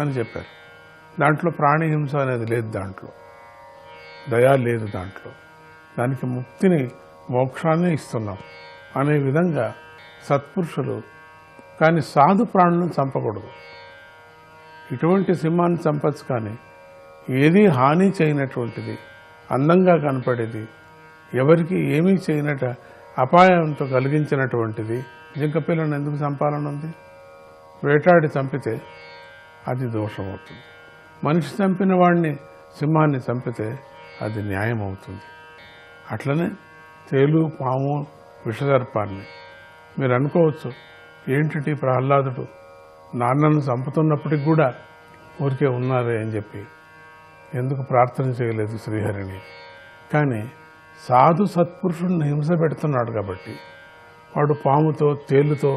అని చెప్పారు. దాంట్లో ప్రాణిహింస అనేది లేదు, దాంట్లో దయా లేదు, దాంట్లో దానికి ముక్తిని, మోక్షాన్ని ఇస్తున్నాం అనే విధంగా సత్పురుషులు. కానీ సాధు ప్రాణులను చంపకూడదు. ఇటువంటి సింహాన్ని చంపచ్చు, కానీ ఏదీ హాని చేయనటువంటిది, అందంగా కనపడేది, ఎవరికి ఏమీ చేయనట అపాయంతో కలిగించినటువంటిది జింక పిల్లను ఎందుకు చంపాలని ఉంది? వేటాడి చంపితే అది దోషమవుతుంది. మనిషి చంపిన వాడిని, సింహాన్ని చంపితే అది న్యాయం అవుతుంది. అట్లనే తేలు, పాము, విషసర్పాన్ని మీరు అనుకోవచ్చు, ఏంటి ప్రహ్లాదుడు నాన్నను చంపుతున్నప్పటికి కూడా ఊరికే ఉన్నారే అని చెప్పి ఎందుకు ప్రార్థన చేయలేదు శ్రీహరిని? కానీ సాధు సత్పురుషుడిని హింస పెడుతున్నాడు కాబట్టి వాడు పాముతో, తేలుతో,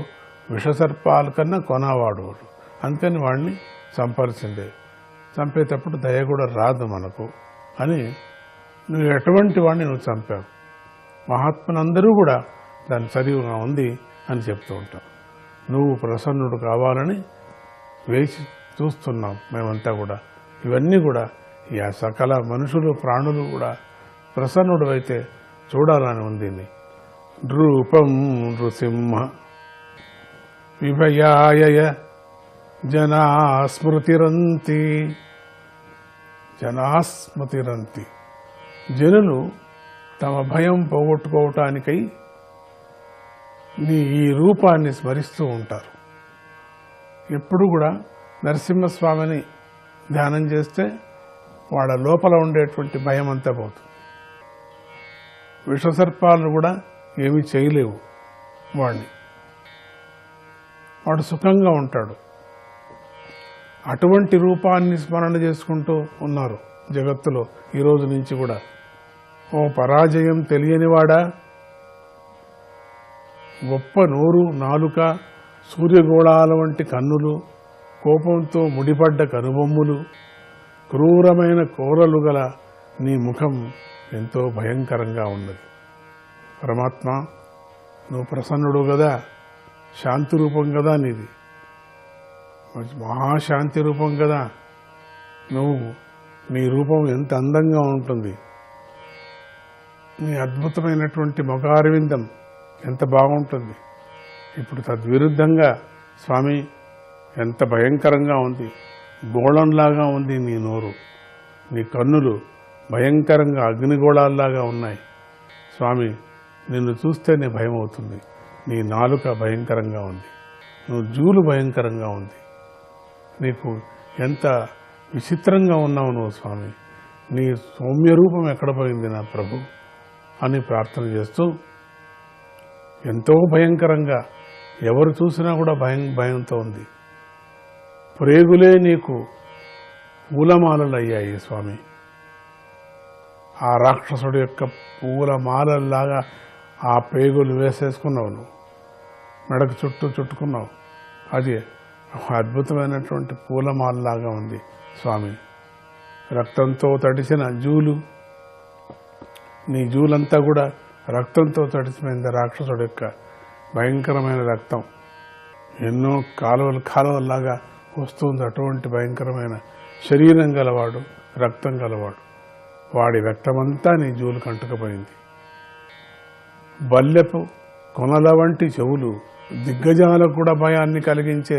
విషసర్పాల కన్నా కొనవాడు వాడు. అందుకని వాడిని చంపాల్సిందే. చంపేటప్పుడు దయ కూడా రాదు మనకు అని, నువ్వు ఎటువంటి వాడిని నువ్వు చంపావు, మహాత్ములందరూ కూడా దాని సరిగా ఉంది అని చెప్తూ ఉంటాం. నువ్వు ప్రసన్నుడు కావాలని వేచి చూస్తున్నాం మేమంతా కూడా. ఇవన్నీ కూడా ఈ సకల మనుషులు, ప్రాణులు కూడా ప్రసన్నుడు అయితే చూడాలని ఉంది. రూపం నృసింహ విభయాయ జనాస్మృతిరంతి. జనాస్మృతిరంతి, జనులు తమ భయం పోగొట్టుకోవటానికై నీ ఈ రూపాన్ని స్మరిస్తూ ఉంటారు. ఎప్పుడు కూడా నరసింహస్వామిని ధ్యానం చేస్తే వాళ్ళ లోపల ఉండేటువంటి భయం అంతా పోతుంది. విషసర్పాలు కూడా ఏమీ చేయలేవు వాడిని, వాడు సుఖంగా ఉంటాడు. అటువంటి రూపాన్ని స్మరణ చేసుకుంటూ ఉన్నారు జగత్తులో ఈ రోజు నుంచి కూడా. ఓ పరాజయం తెలియనివాడా, గొప్ప నోరు, నాలుక, సూర్యగోళాల వంటి కన్నులు, కోపంతో ముడిపడ్డ కనుబొమ్ములు, క్రూరమైన కోరలు గల నీ ముఖం ఎంతో భయంకరంగా ఉన్నది. పరమాత్మ, నువ్వు ప్రసన్నుడు కదా, శాంతి రూపం కదా నీది, మహాశాంతి రూపం కదా నువ్వు. నీ రూపం ఎంత అందంగా ఉంటుంది, నీ అద్భుతమైనటువంటి ముఖారవిందం ఎంత బాగుంటుంది. ఇప్పుడు తద్విరుద్ధంగా స్వామి ఎంత భయంకరంగా ఉంది, గోళంలాగా ఉంది నీ నోరు, నీ కన్నులు భయంకరంగా అగ్నిగోళాల్లాగా ఉన్నాయి. స్వామి, నిన్ను చూస్తేనే భయం అవుతుంది. నీ నాలుక భయంకరంగా ఉంది, నువ్వు జూలు భయంకరంగా ఉంది. నీకు ఎంత విచిత్రంగా ఉన్నావు నువ్వు స్వామి, నీ సౌమ్య రూపం ఎక్కడ పోయింది నా ప్రభు అని ప్రార్థన చేస్తూ, ఎంతో భయంకరంగా ఎవరు చూసినా కూడా భయంతో ఉంది. ప్రేగులే నీకు పూలమాలలయ్యాయి స్వామి. ఆ రాక్షసుడి యొక్క పూలమాలల్లాగా ఆ ప్రేగులు వేసేసుకున్నావు నువ్వు, మెడకు చుట్టుకున్నావు. అది అద్భుతమైనటువంటి పూలమాలలాగా ఉంది స్వామి. రక్తంతో తడిసిన జూలు, నీ జూలంతా కూడా రక్తంతో తడిసిపోయింది. రాక్షసుడి యొక్క భయంకరమైన రక్తం ఎన్నో కాలువల్లాగా వస్తుంది. అటువంటి భయంకరమైన శరీరం గలవాడు, రక్తం గలవాడు. వాడి రక్తమంతా నీ జూలు కంటుకుపోయింది. బల్లెపు కొనల వంటి చెవులు, దిగ్గజాలకు కూడా భయాన్ని కలిగించే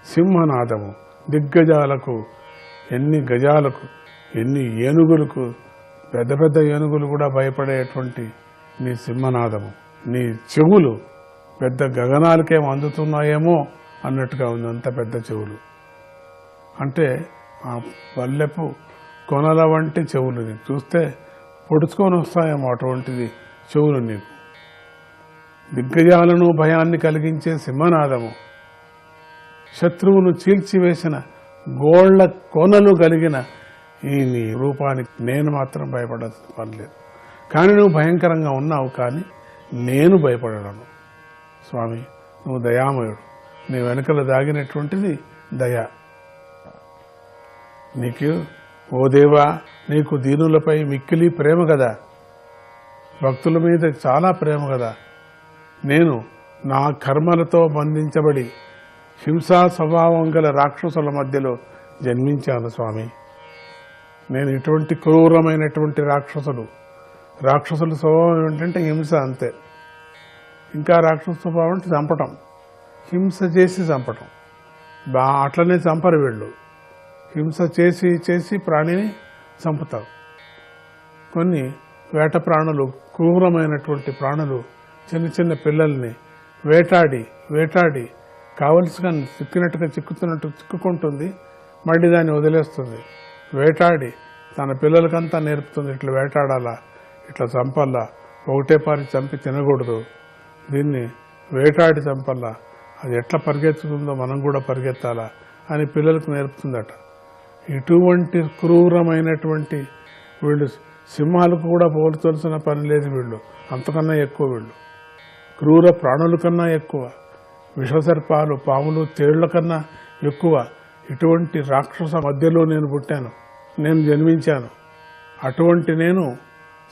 సింహనాదము. దిగ్గజాలకు, ఎన్ని గజాలకు, ఎన్ని ఏనుగులకు పెద్ద పెద్ద ఏనుగులు కూడా భయపడేటువంటి నీ సింహనాదము, నీ చెవులు పెద్ద గగనాలకేం అందుతున్నాయేమో అన్నట్టుగా ఉంది, అంత పెద్ద చెవులు. అంటే ఆ పల్లెపు కొనల వంటి చెవులు నీకు, చూస్తే పొడుచుకొని వస్తాయేమో అటువంటిది చెవులు నీకు. దిగ్గజాలను భయాన్ని కలిగించే సింహనాదము, శత్రువును చీల్చివేసిన గోళ్ల కొనలు కలిగిన ఈ నీ రూపానికి నేను మాత్రం భయపడాల్సిన పనిలేదు. కానీ నువ్వు భయంకరంగా ఉన్నావు, కానీ నేను భయపడను. స్వామి, నువ్వు దయామయుడు, నీ వెనుకల దాగినటువంటిది దయ. నీకు ఓ దేవా, నీకు దీనులపై మిక్కిలి ప్రేమ కదా, భక్తుల మీద చాలా ప్రేమ కదా. నేను నా కర్మలతో బంధించబడి హింసా స్వభావం గల రాక్షసుల మధ్యలో జన్మించాను స్వామి. నేను ఇటువంటి క్రూరమైనటువంటి రాక్షసుల స్వభావం ఏంటంటే హింస, అంతే. ఇంకా రాక్షస స్వభావం అంటే చంపటం, హింస చేసి చంపటం. అట్లనే చంపరు వీళ్ళు, హింస చేసి చేసి ప్రాణిని చంపుతారు. కొన్ని వేట ప్రాణులు, క్రూరమైనటువంటి ప్రాణులు చిన్న చిన్న పిల్లల్ని వేటాడి కావలసిగా చిక్కినట్టుగా చిక్కుకుంటుంది, మళ్ళీ దాన్ని వదిలేస్తుంది. వేటాడి తన పిల్లలకంతా నేర్పుతుంది, ఇట్లా వేటాడాలా, ఇట్లా చంపాలా, ఒకటే పారి చంపి తినకూడదు, దీన్ని వేటాడి చంపాలా, అది ఎట్లా పరిగెత్తుతుందో మనం కూడా పరిగెత్తాలా అని పిల్లలకు నేర్పుతుందట. ఇటువంటి క్రూరమైనటువంటి వీళ్ళు సింహాలకు కూడా పోల్చాల్సిన పని లేదు, వీళ్ళు అంతకన్నా ఎక్కువ, వీళ్ళు క్రూర ప్రాణుల కన్నా ఎక్కువ, విషసర్పాలు, పాములు, తేళ్ల కన్నా ఎక్కువ. ఇటువంటి రాక్షస మధ్యలో నేను పుట్టాను, నేను జన్మించాను. అటువంటి నేను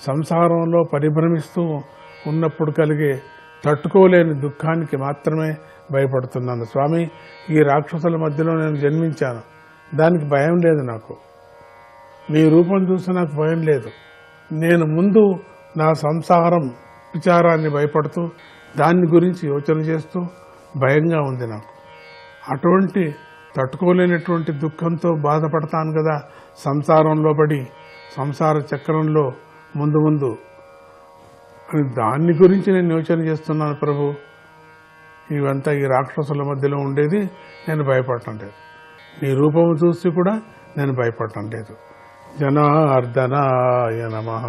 సంసారంలో పరిభ్రమిస్తూ ఉన్నప్పుడు కలిగే తట్టుకోలేని దుఃఖానికి మాత్రమే భయపడుతున్నాను స్వామి. ఈ రాక్షసుల మధ్యలో నేను జన్మించాను, దానికి భయం లేదు నాకు. నీ రూపం చూసి నాకు భయం లేదు. నేను ముందు నా సంసారం విచారాన్ని భయపడుతూ దాని గురించి యోచన చేస్తూ భయంగా ఉంది నాకు. అటువంటి తట్టుకోలేనటువంటి దుఃఖంతో బాధపడతాను కదా సంసారంలో పడి, సంసార చక్రంలో ముందు దాన్ని గురించి నేను యోచన చేస్తున్నాను ప్రభు. ఇవంతా ఈ రాక్షసుల మధ్యలో ఉండేది నేను భయపడటం లేదు, నీ రూపము చూసి కూడా నేను భయపడటం లేదు. జనార్దనాయ నమః.